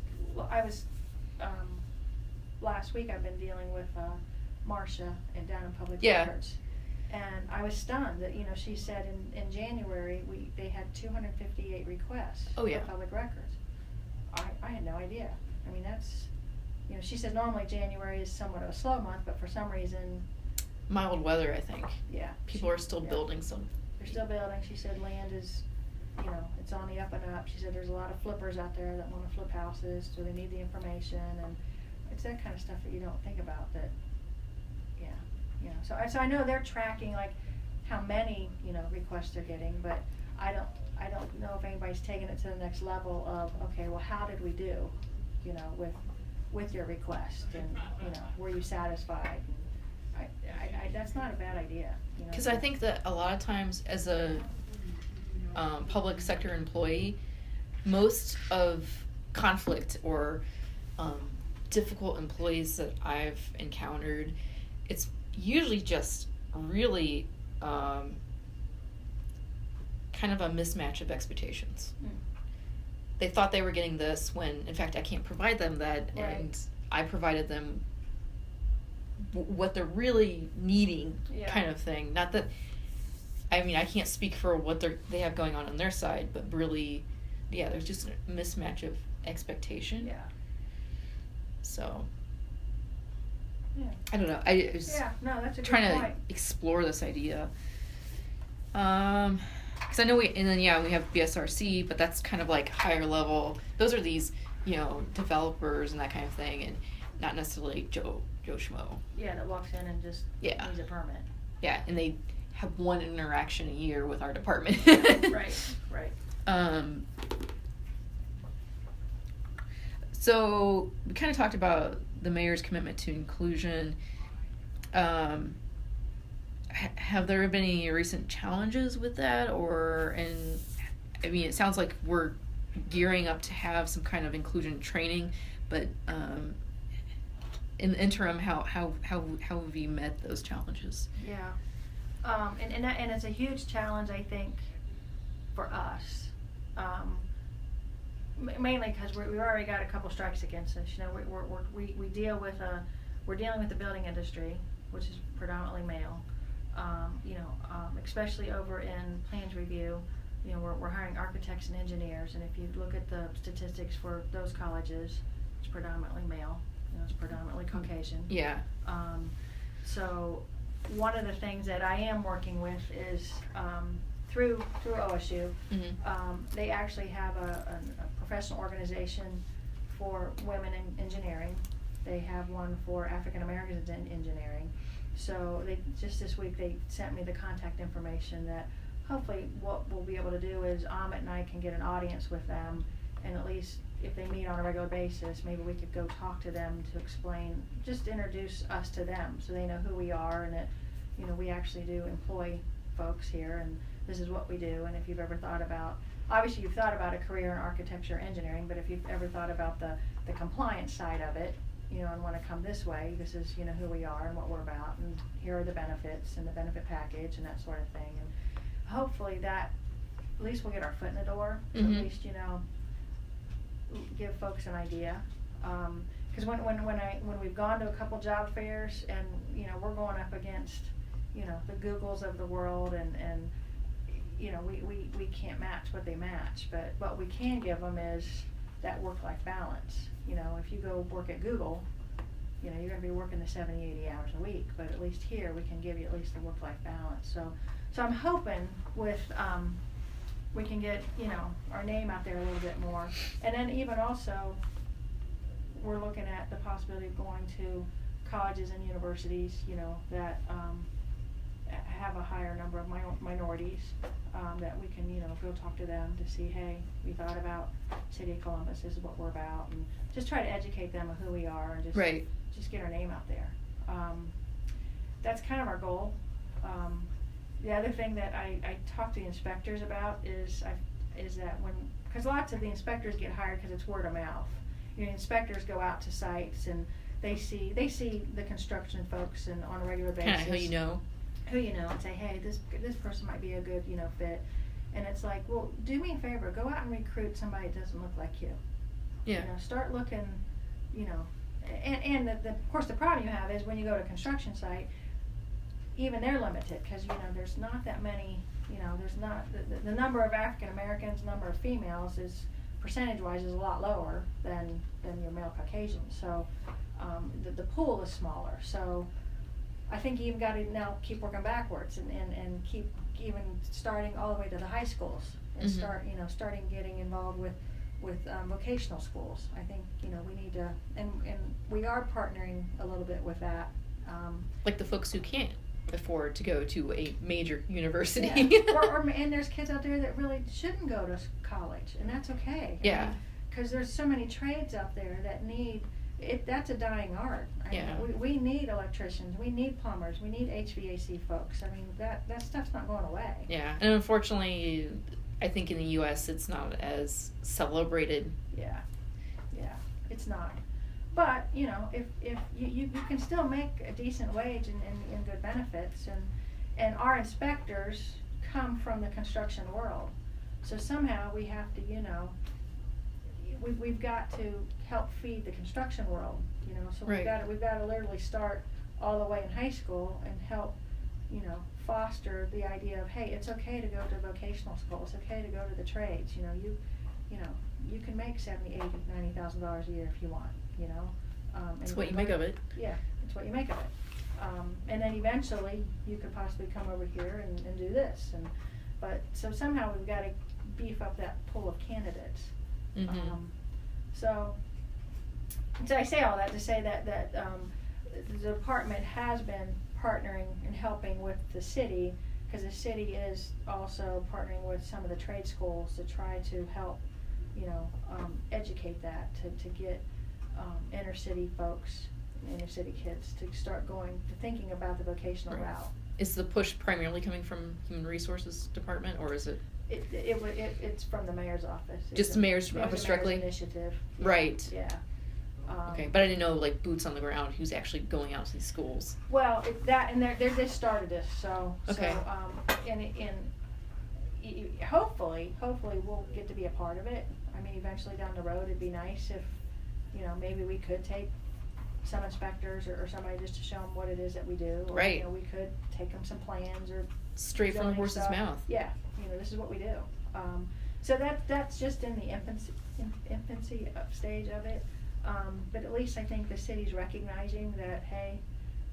B: last week I've been dealing with Marcia and down in public records, and I was stunned that she said in January they had 258 requests for public records. I had no idea. That's, she says normally January is somewhat of a slow month, but for some reason.
A: Mild weather, I think.
B: Yeah.
A: People are still building some.
B: They're still building. She said land is, it's on the up and up. She said there's a lot of flippers out there that want to flip houses, so they need the information, and it's that kind of stuff that you don't think about. That, So I know they're tracking like how many requests they're getting, but I don't know if anybody's taking it to the next level of, okay, well, how did we do, with your request, and were you satisfied? That's not a bad idea.
A: Because I think that a lot of times as a public sector employee, most of conflict or difficult employees that I've encountered, it's usually just really kind of a mismatch of expectations. They thought they were getting this when, in fact, I can't provide them that, and I provided them what they're really needing, kind of thing. Not that, I can't speak for what they have going on their side, but really, there's just a mismatch of expectation. Yeah. So. Yeah. I don't know. I was
B: that's a
A: trying
B: good point.
A: To explore this idea. Because I know we have BSRC, but that's kind of like higher level. Those are these, developers and that kind of thing, and not necessarily Joe Schmo.
B: Yeah, that walks in and just needs a permit.
A: Yeah, and they have one interaction a year with our department.
B: Right.
A: So we kind of talked about the mayor's commitment to inclusion. Have there been any recent challenges with that, it sounds like we're gearing up to have some kind of inclusion training, but in the interim, how have you met those challenges?
B: Yeah, and it's a huge challenge, I think, for us, mainly because we've already got a couple strikes against us. We're dealing with the building industry, which is predominantly male. Especially over in plans review, we're hiring architects and engineers, and if you look at the statistics for those colleges, it's predominantly male. It's predominantly Caucasian.
A: Yeah.
B: So one of the things that I am working with is through OSU, they actually have a professional organization for women in engineering. They have one for African Americans in engineering. So they just this week they sent me the contact information that hopefully what we'll be able to do is Amit and I can get an audience with them, and at least if they meet on a regular basis, maybe we could go talk to them to explain, just introduce us to them so they know who we are, and that, you know, we actually do employ folks here, and this is what we do. And if you've ever thought about, obviously you've thought about a career in architecture or engineering, but if you've ever thought about the compliance side of it, you know, and want to come this way, this is, you know, who we are and what we're about, and here are the benefits and the benefit package and that sort of thing. And hopefully that, at least we'll get our foot in the door, so at least, you know, give folks an idea. Because when we've gone to a couple job fairs, and, you know, we're going up against, you know, the Googles of the world, and you know, we can't match what they match, but what we can give them is that work-life balance. You know, if you go work at Google, you know, you're going to be working the 70, 80 hours a week, but at least here we can give you at least the work-life balance. So I'm hoping with, we can get, you know, our name out there a little bit more. And then even also, we're looking at the possibility of going to colleges and universities, you know, that have a higher number of minorities, that we can, you know, go talk to them to see, hey, we thought about City of Columbus, this is what we're about, and just try to educate them of who we are, and just get our name out there. That's kind of our goal. The other thing that I talk to the inspectors about is that because lots of the inspectors get hired because it's word of mouth. You know, inspectors go out to sites and they see the construction folks and on a regular basis.
A: Kind of who you know, and say, hey, this person might be a good, you know, fit. And it's like, well, do me a favor, go out and recruit somebody that doesn't look like you. Yeah.
B: You know, start looking, you know, and of course the problem you have is when you go to a construction site, even they're limited, because, you know, there's not that many, you know, there's not, the number of African Americans, number of females is, percentage-wise, is a lot lower than your male Caucasians. So the pool is smaller. So I think you even got to now keep working backwards and keep even starting all the way to the high schools and starting getting involved with vocational schools. I think, you know, we need to, and we are partnering a little bit with that.
A: Like the folks who can't afford to go to a major university.
B: Yeah. And there's kids out there that really shouldn't go to college, and that's okay.
A: Yeah.
B: Because there's so many trades out there that need it. That's a dying art. I mean, we need electricians, we need plumbers, we need HVAC folks. I mean, that stuff's not going away.
A: Yeah, and unfortunately, I think in the U.S. it's not as celebrated.
B: Yeah, it's not. But, you know, if you can still make a decent wage and good benefits, and our inspectors come from the construction world. So somehow we have to, you know, we've got to help feed the construction world, you know. So we've got to literally start all the way in high school and help, you know, foster the idea of, hey, it's okay to go to vocational school, it's okay to go to the trades. You know, you can make $70,000, $80,000, $90,000 a year if you want. You know,
A: it's what you make of it.
B: Yeah, it's what you make of it. And then eventually you could possibly come over here and do this. But so somehow we've got to beef up that pool of candidates. So I say all that to say that the department has been partnering and helping with the city, because the city is also partnering with some of the trade schools to try to help, you know, educate that to get inner city folks, inner city kids to start thinking about the vocational route.
A: Is the push primarily coming from Human Resources Department, or is it?
B: It's from the mayor's office.
A: Just the mayor's office directly?
B: Initiative. Yeah.
A: Right.
B: Yeah.
A: Okay, but I didn't know, like, boots on the ground, who's actually going out to these schools.
B: Well, they just started this, so.
A: Okay.
B: Hopefully we'll get to be a part of it. I mean, eventually down the road, it'd be nice if, you know, maybe we could take some inspectors or somebody just to show them what it is that we do. Or, you know, we could take them some plans or
A: straight from the horse's mouth.
B: Yeah, you know, this is what we do. So that's just in the infancy stage of it. But at least I think the city's recognizing that, hey,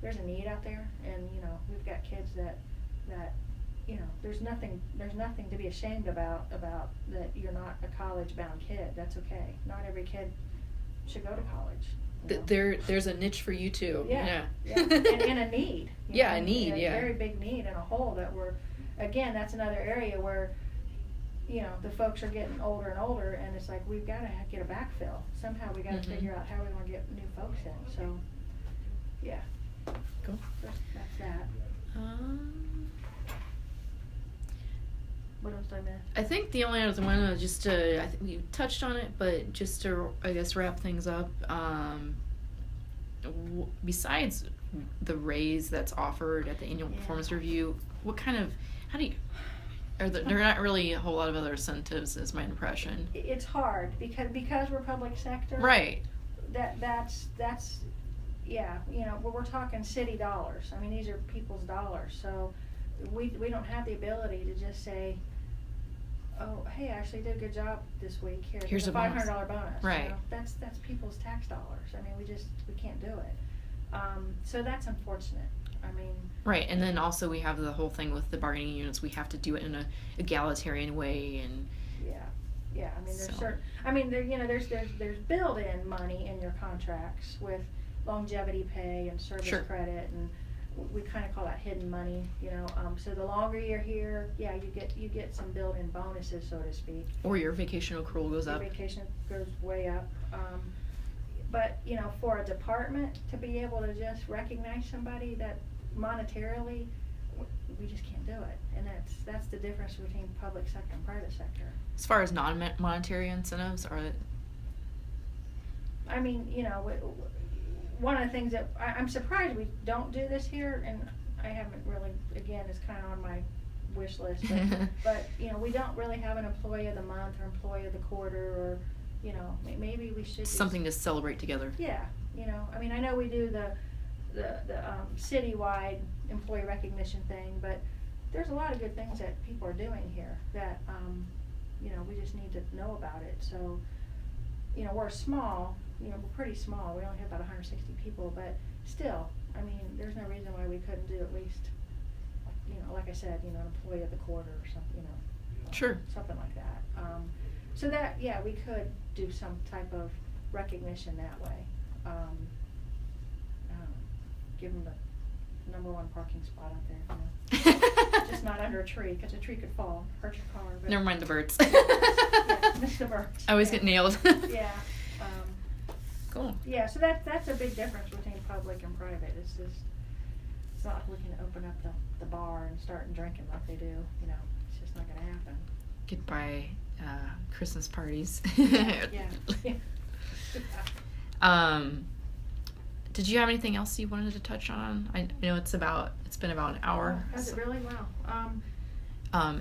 B: there's a need out there, and, you know, we've got kids that you know, there's nothing to be ashamed about that you're not a college-bound kid. That's okay. Not every kid should go to college. You know?
A: There's a niche for you too.
B: Yeah. And a need.
A: Yeah, a need,
B: A very big need and a hole that again, that's another area where, the folks are getting older and older, and it's like, we've got to get a backfill. Somehow we got to figure out how we want to get new folks in. So, yeah.
A: Cool.
B: That's that. What else did I miss?
A: I think the only other one was just to, I think we touched on it, but just to, I guess, wrap things up, besides the raise that's offered at the annual performance review, how do you, there are not really a whole lot of other incentives, is my impression.
B: It's hard because we're public sector.
A: Right.
B: That's yeah, we're talking city dollars. I mean, these are people's dollars, so we don't have the ability to just say, oh, hey, I actually did a good job this week. Here's a $500 bonus.
A: Right.
B: That's people's tax dollars. I mean, we can't do it. So that's unfortunate. I mean.
A: Right, and then also we have the whole thing with the bargaining units. We have to do it in a egalitarian way, and.
B: Yeah. I mean, there's certain. I mean, there's built-in money in your contracts with longevity pay and service credit, and we kind of call that hidden money. So the longer you're here, you get some built-in bonuses, so to speak.
A: Or your vacation accrual goes up.
B: Your vacation goes way up. But for a department to be able to just recognize somebody that monetarily, we just can't do it, and that's the difference between public sector and private sector.
A: As far as non-monetary incentives,
B: I mean, one of the things that I'm surprised we don't do this here, and I haven't really, again, it's kind of on my wish list, but we don't really have an employee of the month or employee of the quarter, or maybe we should
A: something to celebrate together.
B: Yeah, I mean, I know we do the citywide employee recognition thing, but there's a lot of good things that people are doing here that we just need to know about it. So we're small, we're pretty small. We only have about 160 people, but still, I mean, there's no reason why we couldn't do at least, like I said, an employee of the quarter or something,
A: sure,
B: something like that. So that, we could do some type of recognition that way. Give them the #1 parking spot out there, just not under a tree, because a tree could fall, hurt your car. But
A: never mind the birds.
B: Miss the birds.
A: I always get nailed.
B: Yeah.
A: Cool.
B: Yeah, so that's a big difference between public and private. It's not like we can open up the bar and start drinking like they do. It's just not going to happen.
A: Goodbye, Christmas parties.
B: Yeah.
A: Did you have anything else you wanted to touch on? I know it's been about an hour.
B: Does it really? Wow.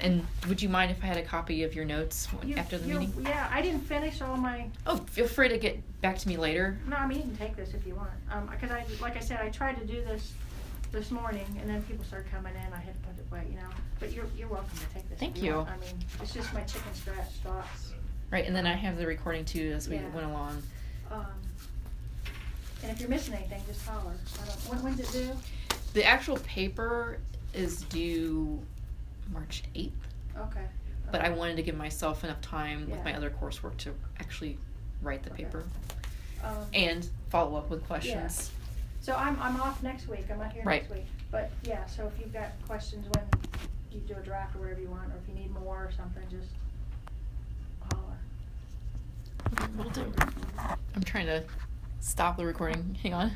A: And would you mind if I had a copy of your notes after the meeting?
B: Yeah, I didn't finish all my.
A: Oh, feel free to get back to me later.
B: No, I mean, you can take this if you want. Because like I said, I tried to do this morning, and then people started coming in. I had to put it away, But you're welcome to take this.
A: Thank you.
B: I mean, it's just my chicken scratch thoughts.
A: Right, and then I have the recording too as we went along.
B: And if you're missing anything, just holler. When's it due?
A: The actual paper is due March 8th.
B: Okay.
A: But I wanted to give myself enough time with my other coursework to actually write the paper and follow up with questions.
B: Yeah. So I'm off next week. I'm not here next week. But so if you've got questions when you do a draft or whatever you want, or if you need more or something, just holler.
A: Okay, will do. I'm trying to stop the recording. Hang on.